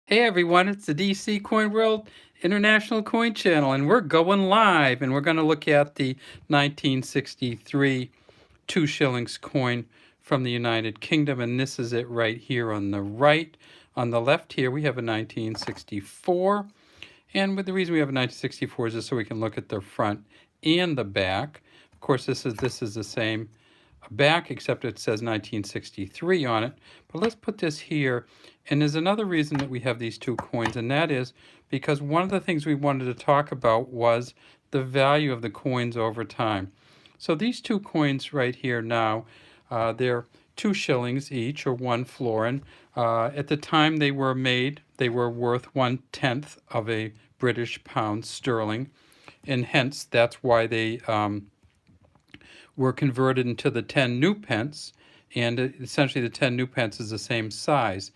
Hey everyone, it's the DC Coin World International Coin Channel, and we're going live, and we're going to look at the 1963 2 shillings coin from the United Kingdom, and this is it right here on the right. On the left here, we have a 1964, and with the reason we have a 1964 is just so we can look at the front and the back. Of course, this is the same back, except it says 1963 on it. But let's put this here. And there's another reason that we have these two coins, and that is because one of the things we wanted to talk about was the value of the coins over time. So these two coins right here now, they're 2 shillings each, or 1 florin. At the time they were made, they were worth 1/10 of a British pound sterling, and hence that's why they were converted into the 10 new pence, and essentially the 10 new pence is the same size.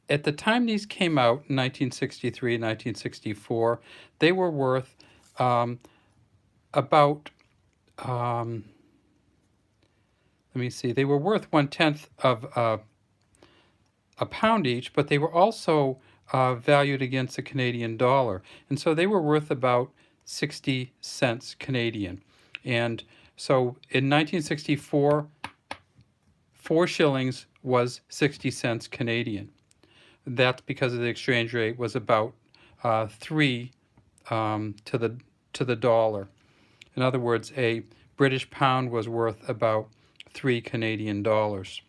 At the time these came out in 1963 and 1964, they were worth about, let me see, they were worth 1/10 of a pound each, but they were also valued against the Canadian dollar. And so they were worth about 60 cents Canadian. And so in 1964, 4 shillings was 60 cents Canadian. That's because of the exchange rate was about 3 to the dollar. In other words, a British pound was worth about 3 Canadian dollars.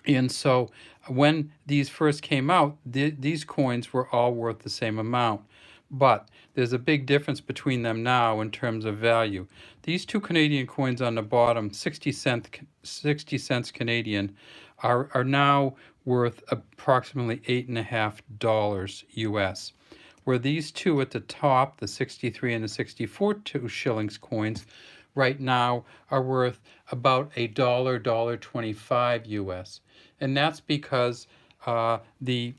And so when these first came out, these coins were all worth the same amount. But there's a big difference between them now in terms of value. These two Canadian coins on the bottom, 60 cents Canadian, are now worth approximately $8.50 US. Where these two at the top, the 63 and the 64 2 shillings coins, right now are worth about $1.25 US. And that's because the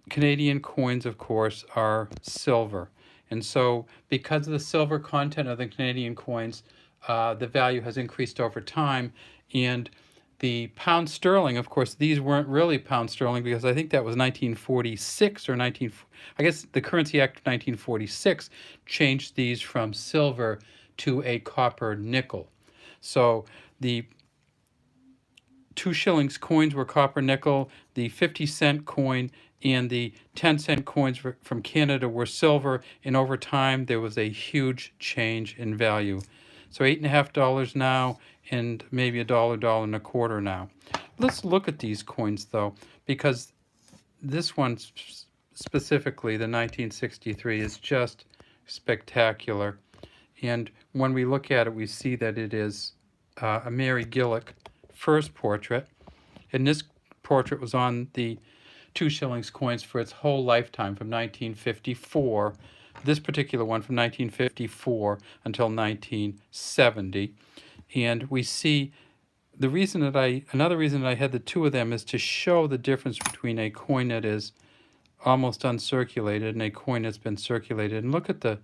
Canadian coins, of course, are silver. And so because of the silver content of the Canadian coins, the value has increased over time. And the pound sterling, of course, these weren't really pound sterling because I think that was 1946 or I guess the Currency Act of 1946 changed these from silver to a copper nickel. So the 2 shillings coins were copper nickel, the 50-cent coin and the 10-cent coins from Canada were silver, and over time there was a huge change in value. So $8.50 now, and maybe $1.25 now. Let's look at these coins though, because this one specifically, the 1963, is just spectacular. And when we look at it, we see that it is a Mary Gillick first portrait, and this portrait was on the 2 shillings coins for its whole lifetime from 1954, this particular one from 1954 until 1970. And we see another reason that I had the two of them is to show the difference between a coin that is almost uncirculated and a coin that's been circulated. And look at the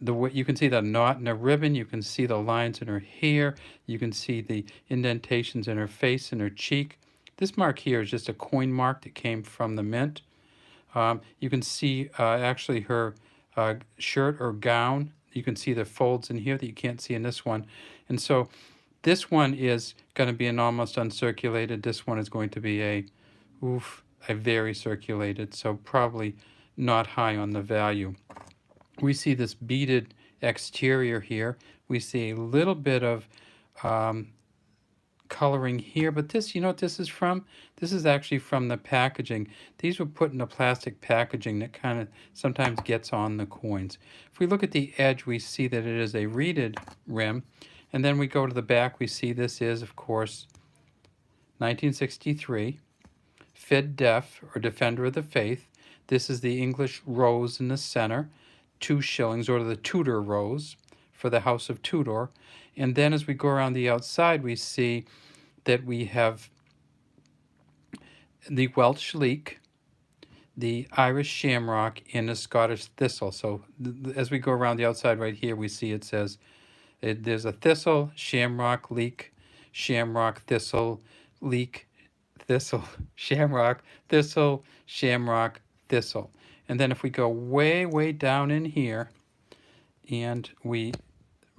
way you can see the knot in her ribbon, you can see the lines in her hair, you can see the indentations in her face and her cheek. This mark here is just a coin mark that came from the mint. You can see actually her shirt or gown. You can see the folds in here that you can't see in this one. And so this one is going to be an almost uncirculated. This one is going to be a very circulated, so probably not high on the value. We see this beaded exterior here. We see a little bit of coloring here, but this, you know what this is from? This is actually from the packaging. These were put in a plastic packaging that kind of sometimes gets on the coins. If we look at the edge, we see that it is a reeded rim, and then we go to the back, we see this is, of course, 1963, Fid Def, or Defender of the Faith. This is the English rose in the center, 2 shillings, or the Tudor rose for the House of Tudor. And then as we go around the outside, we see that we have the Welsh leek, the Irish shamrock, and the Scottish thistle. So as we go around the outside right here, we see it says there's a thistle, shamrock, leek, shamrock, thistle, leek, thistle, shamrock, thistle, shamrock, thistle. And then if we go way, way down in here and we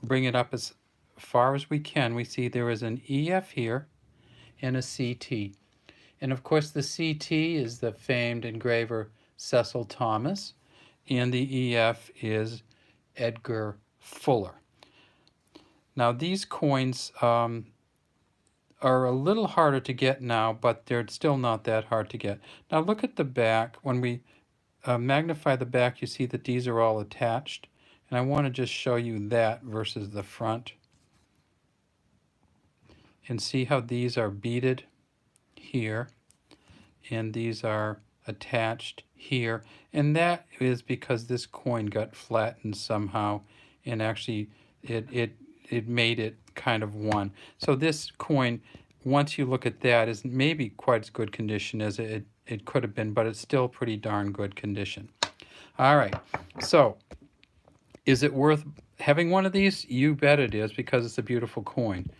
bring it up as far as we can, we see there is an EF here and a CT. And of course the CT is the famed engraver Cecil Thomas, and the EF is Edgar Fuller. Now these coins are a little harder to get now, but they're still not that hard to get. Now look at the back. When we magnify the back, you see that these are all attached. And I want to just show you that versus the front. And see how these are beaded here. And these are attached here. And that is because this coin got flattened somehow. And actually it made it kind of one. So this coin, once you look at that, is maybe quite as good condition as it could have been, but it's still pretty darn good condition. All right, so is it worth having one of these? You bet it is, because it's a beautiful coin.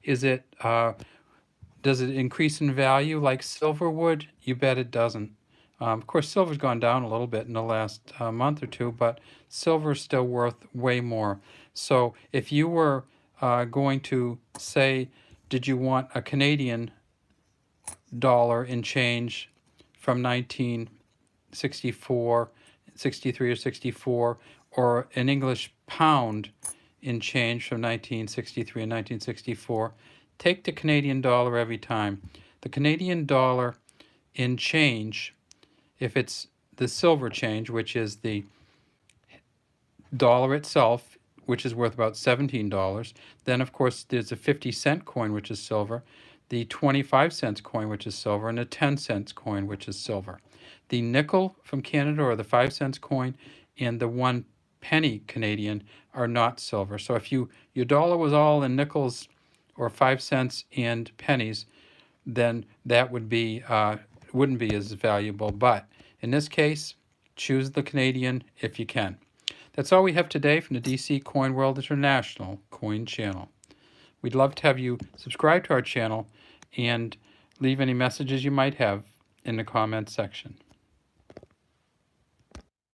Is it, does it increase in value like silver would? You bet it doesn't. Of course, silver's gone down a little bit in the last month or two, but silver's still worth way more. So if you were going to say, did you want a Canadian dollar in change from 1964, 63 or 64, or an English pound in change from 1963 and 1964, take the Canadian dollar every time. The Canadian dollar in change, if it's the silver change, which is the dollar itself, which is worth about $17, then of course there's a 50-cent coin, which is silver, the 25-cent coin, which is silver, and a 10-cent coin, which is silver. The nickel from Canada, or the 5-cent coin, and the 1 penny Canadian are not silver. So if your dollar was all in nickels or 5 cents and pennies, then that would be wouldn't be as valuable. But in this case, choose the Canadian if you can. That's all we have today from the DC Coin World International Coin Channel. We'd love to have you subscribe to our channel and leave any messages you might have in the comments section.